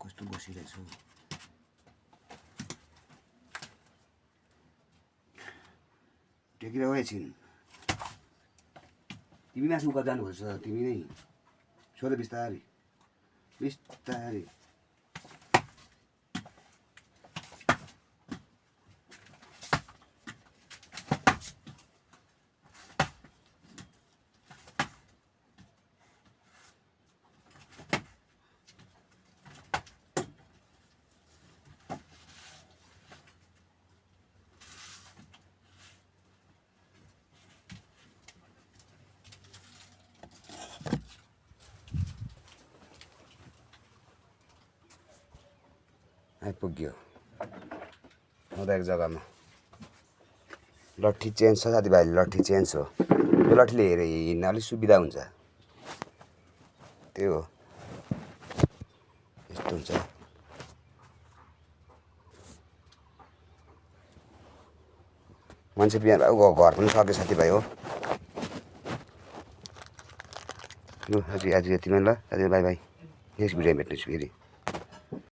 कस्तो बसिरहेछ टेकिरहेको एकछिन तिमी माथि उकालो जानुपर्छ तिमी नै छोरा बिस्तारै बिस्तारै आइपुग्यो आउँदा एक जग्गामा लट्ठी चेन्ज छ साथीभाइले लट्ठी चेन्ज हो यो लट्ठीले हेरेर हिँड्न अलिक सुविधा हुन्छ त्यो हो यस्तो हुन्छ मान्छे बिहान घर पनि सक्यो साथीभाइ हो ल आज यतिमै ल साथीभाइ बाई बाई नेक्स्ट भिडियोमा भेट्नेछु फेरि